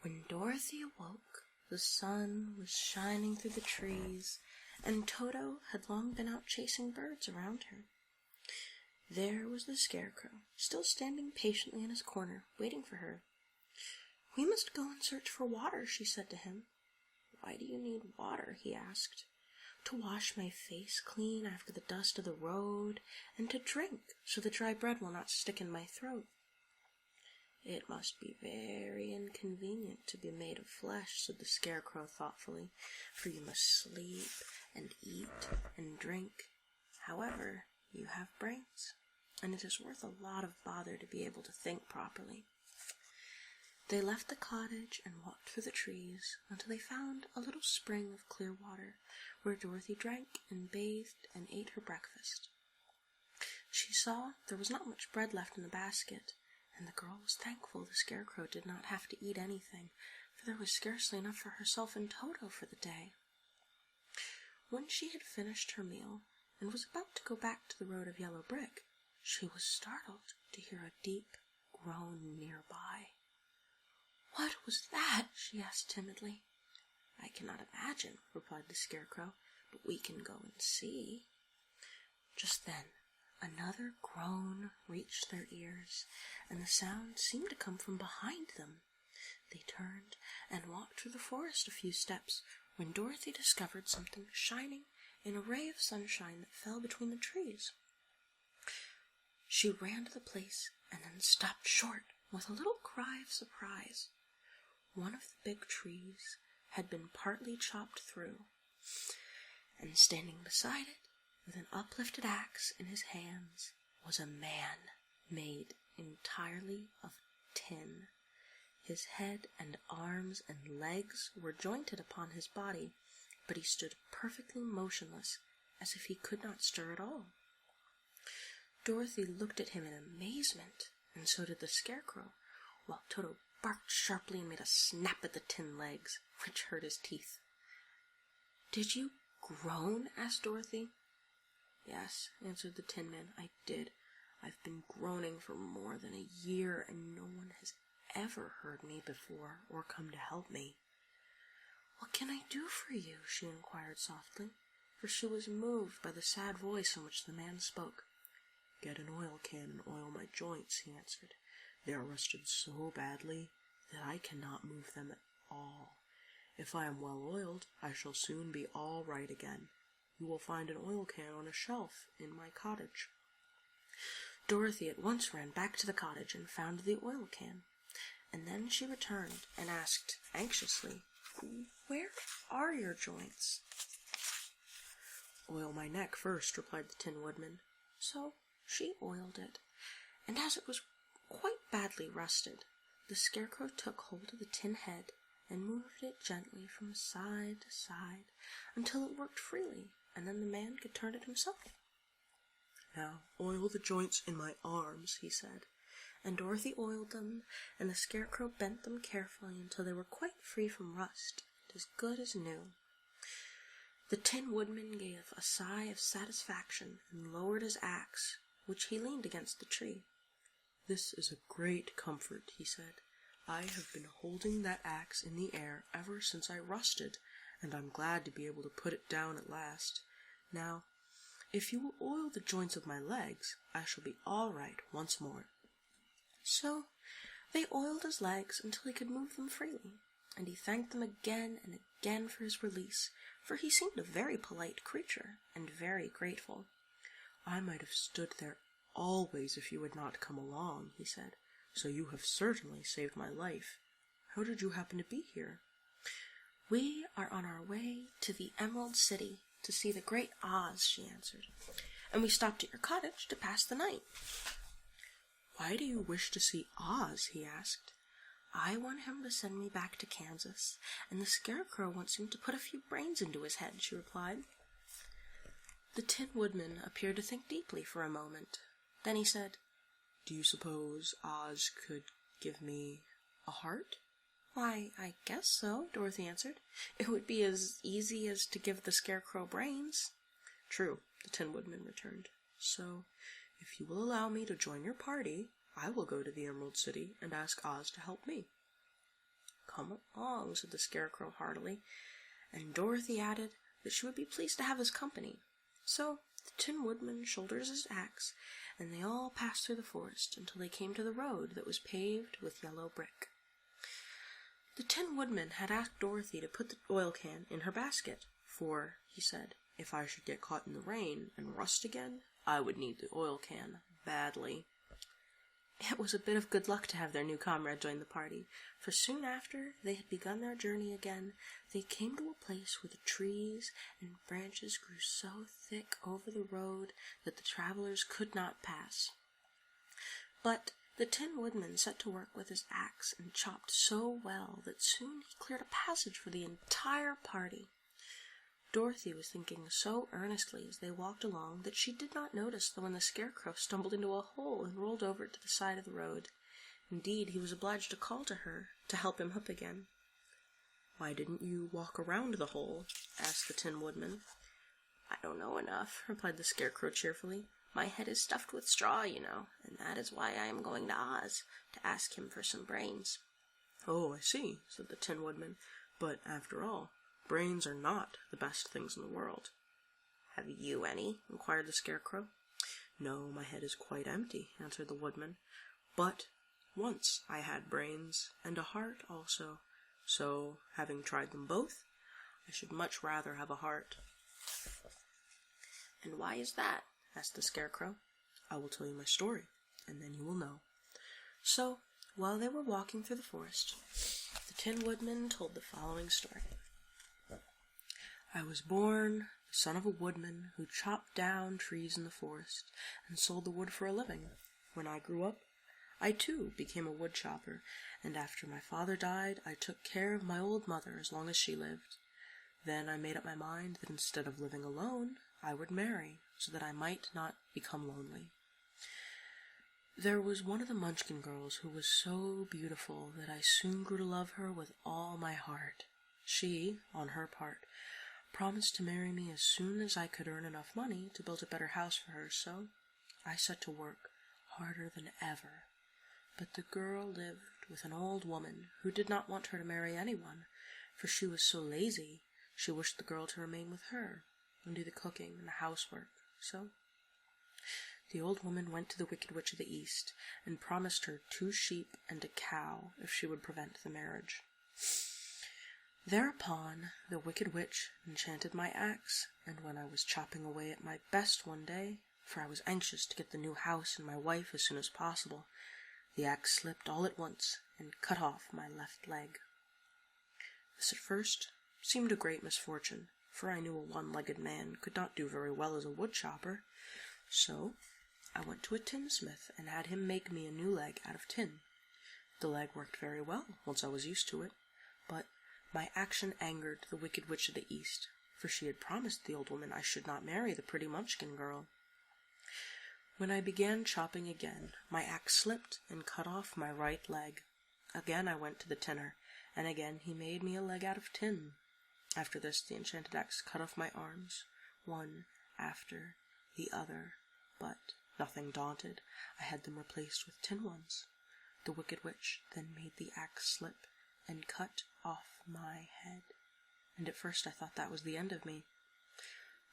When Dorothy awoke, the sun was shining through the trees, and Toto had long been out chasing birds around her. There was the Scarecrow, still standing patiently in his corner, waiting for her. "We must go and search for water," she said to him. "Why do you need water?" he asked. "To wash my face clean after the dust of the road, and to drink, so the dry bread will not stick in my throat." "It must be very inconvenient to be made of flesh," said the Scarecrow thoughtfully, "for you must sleep and eat and drink. However, you have brains, and it is worth a lot of bother to be able to think properly." They left the cottage and walked through the trees until they found a little spring of clear water, where Dorothy drank and bathed and ate her breakfast. She saw there was not much bread left in the basket, and the girl was thankful the Scarecrow did not have to eat anything, for there was scarcely enough for herself and Toto for the day. When she had finished her meal and was about to go back to the road of yellow brick, she was startled to hear a deep groan nearby. "What was that?" she asked timidly. "I cannot imagine," replied the Scarecrow, "but we can go and see." Just then, another groan reached their ears, and the sound seemed to come from behind them. They turned and walked through the forest a few steps, when Dorothy discovered something shining in a ray of sunshine that fell between the trees. She ran to the place and then stopped short with a little cry of surprise. One of the big trees had been partly chopped through, and standing beside it, with an uplifted axe in his hands, was a man made entirely of tin. His head and arms and legs were jointed upon his body, but he stood perfectly motionless, as if he could not stir at all. Dorothy looked at him in amazement, and so did the Scarecrow, while Toto barked sharply and made a snap at the tin legs, which hurt his teeth. "Did you groan?" asked Dorothy. "Yes," answered the Tin Man, "I did. I've been groaning for more than a year, and no one has ever heard me before or come to help me." "What can I do for you?" she inquired softly, for she was moved by the sad voice in which the man spoke. "Get an oil can and oil my joints," he answered. "They are rusted so badly that I cannot move them at all. If I am well oiled, I shall soon be all right again. You will find an oil can on a shelf in my cottage." Dorothy at once ran back to the cottage and found the oil can, and then she returned and asked anxiously, "Where are your joints?" "Oil my neck first," replied the Tin Woodman. So she oiled it, and as it was quite badly rusted, the Scarecrow took hold of the tin head and moved it gently from side to side until it worked freely, and then the man could turn it himself. "Now oil the joints in my arms," he said, and Dorothy oiled them, and the Scarecrow bent them carefully until they were quite free from rust and as good as new. The Tin Woodman gave a sigh of satisfaction and lowered his axe, which he leaned against the tree. "This is a great comfort," he said. "I have been holding that axe in the air ever since I rusted, and I'm glad to be able to put it down at last. Now, if you will oil the joints of my legs, I shall be all right once more." So they oiled his legs until he could move them freely, and he thanked them again and again for his release, for he seemed a very polite creature, and very grateful. "I might have stood there always if you had not come along," he said, "so you have certainly saved my life. How did you happen to be here?" "We are on our way to the Emerald City to see the great Oz," she answered, "and we stopped at your cottage to pass the night." "Why do you wish to see Oz?" he asked. "I want him to send me back to Kansas, and the Scarecrow wants him to put a few brains into his head," she replied. The Tin Woodman appeared to think deeply for a moment. Then he said, "Do you suppose Oz could give me a heart?" "Why, I guess so," Dorothy answered. "It would be as easy as to give the Scarecrow brains." "True," the Tin Woodman returned. "So, if you will allow me to join your party, I will go to the Emerald City and ask Oz to help me." "Come along," said the Scarecrow heartily, and Dorothy added that she would be pleased to have his company. So the Tin Woodman shouldered his axe, and they all passed through the forest until they came to the road that was paved with yellow brick. The Tin Woodman had asked Dorothy to put the oil can in her basket, for, he said, if I should get caught in the rain and rust again, I would need the oil can badly. It was a bit of good luck to have their new comrade join the party, for soon after they had begun their journey again, they came to a place where the trees and branches grew so thick over the road that the travelers could not pass. But the Tin Woodman set to work with his axe and chopped so well that soon he cleared a passage for the entire party. Dorothy was thinking so earnestly as they walked along that she did not notice that when the Scarecrow stumbled into a hole and rolled over to the side of the road. Indeed, he was obliged to call to her to help him up again. "Why didn't you walk around the hole?" asked the Tin Woodman. "I don't know enough," replied the Scarecrow cheerfully. "My head is stuffed with straw, you know, and that is why I am going to Oz, to ask him for some brains." "Oh, I see," said the Tin Woodman. "But after all, brains are not the best things in the world." "Have you any?" inquired the Scarecrow. "No, my head is quite empty," answered the Woodman. "But once I had brains, and a heart also, so, having tried them both, I should much rather have a heart." "And why is that?" asked the Scarecrow. "I will tell you my story, and then you will know." So, while they were walking through the forest, the Tin Woodman told the following story. "I was born the son of a woodman who chopped down trees in the forest and sold the wood for a living. When I grew up, I too became a wood chopper, and after my father died, I took care of my old mother as long as she lived. Then I made up my mind that instead of living alone, I would marry, so that I might not become lonely. There was one of the Munchkin girls who was so beautiful that I soon grew to love her with all my heart. She, on her part, promised to marry me as soon as I could earn enough money to build a better house for her, so I set to work harder than ever. But the girl lived with an old woman who did not want her to marry anyone, for she was so lazy she wished the girl to remain with her and do the cooking and the housework. So the old woman went to the Wicked Witch of the East and promised her 2 sheep and a cow if she would prevent the marriage. Thereupon the Wicked Witch enchanted my axe, and when I was chopping away at my best one day, for I was anxious to get the new house and my wife as soon as possible, the axe slipped all at once and cut off my left leg. This at first seemed a great misfortune, for I knew a one-legged man could not do very well as a wood chopper, so I went to a tinsmith and had him make me a new leg out of tin. The leg worked very well once I was used to it, but my action angered the Wicked Witch of the East, for she had promised the old woman I should not marry the pretty Munchkin girl. When I began chopping again, my axe slipped and cut off my right leg. Again I went to the tinner, and again he made me a leg out of tin. After this, the enchanted axe cut off my arms, one after the other, but, nothing daunted, I had them replaced with tin ones. The Wicked Witch then made the axe slip and cut off my head, and at first I thought that was the end of me.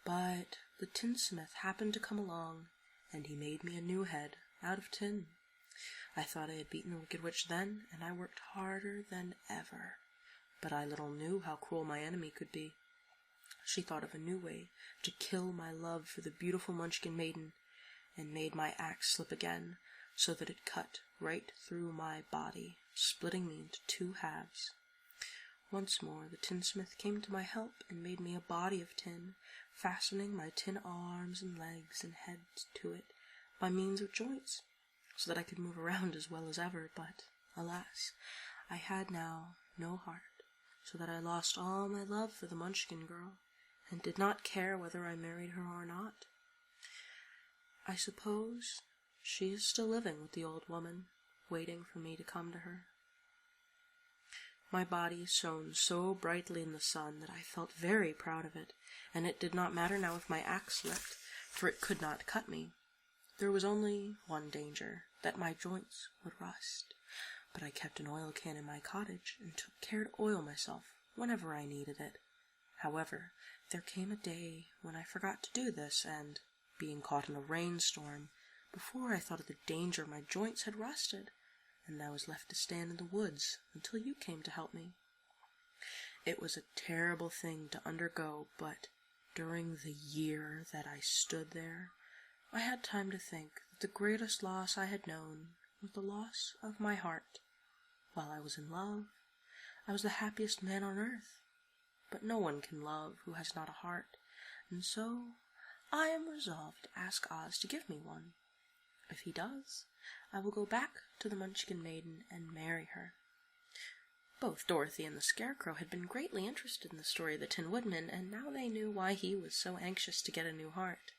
But the tinsmith happened to come along, and he made me a new head out of tin. I thought I had beaten the Wicked Witch then, and I worked harder than ever. But I little knew how cruel my enemy could be. She thought of a new way to kill my love for the beautiful Munchkin maiden, and made my axe slip again, so that it cut right through my body, splitting me into 2 halves. Once more the tinsmith came to my help and made me a body of tin, fastening my tin arms and legs and head to it by means of joints, so that I could move around as well as ever. But, alas, I had now no heart, so that I lost all my love for the Munchkin girl, and did not care whether I married her or not. I suppose she is still living with the old woman, waiting for me to come to her. My body shone so brightly in the sun that I felt very proud of it, and it did not matter now if my axe slipped, for it could not cut me. There was only one danger, that my joints would rust. but I kept an oil can in my cottage and took care to oil myself whenever I needed it. However, there came a day when I forgot to do this, and, being caught in a rainstorm, before I thought of the danger my joints had rusted, and I was left to stand in the woods until you came to help me. It was a terrible thing to undergo, but during the year that I stood there, I had time to think that the greatest loss I had known was the loss of my heart. While I was in love, I was the happiest man on earth, but no one can love who has not a heart, and so I am resolved to ask Oz to give me one. If he does, I will go back to the Munchkin Maiden and marry her. Both Dorothy and the Scarecrow had been greatly interested in the story of the Tin Woodman, and now they knew why he was so anxious to get a new heart.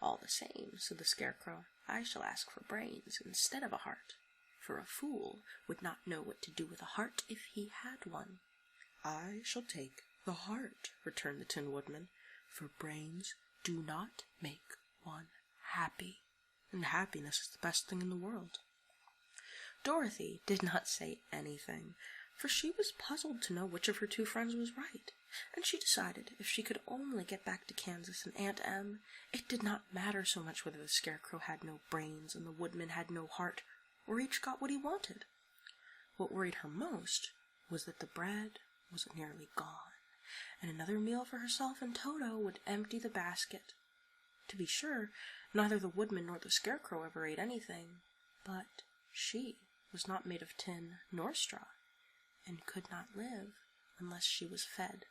"All the same," said the Scarecrow, "I shall ask for brains instead of a heart, for a fool would not know what to do with a heart if he had one." "I shall take the heart," returned the Tin Woodman, "for brains do not make one happy, and happiness is the best thing in the world." Dorothy did not say anything, for she was puzzled to know which of her two friends was right, and she decided if she could only get back to Kansas and Aunt Em, it did not matter so much whether the Scarecrow had no brains and the Woodman had no heart, or each got what he wanted. What worried her most was that the bread was nearly gone, and another meal for herself and Toto would empty the basket. To be sure, neither the Woodman nor the Scarecrow ever ate anything, but she was not made of tin nor straw, and could not live unless she was fed.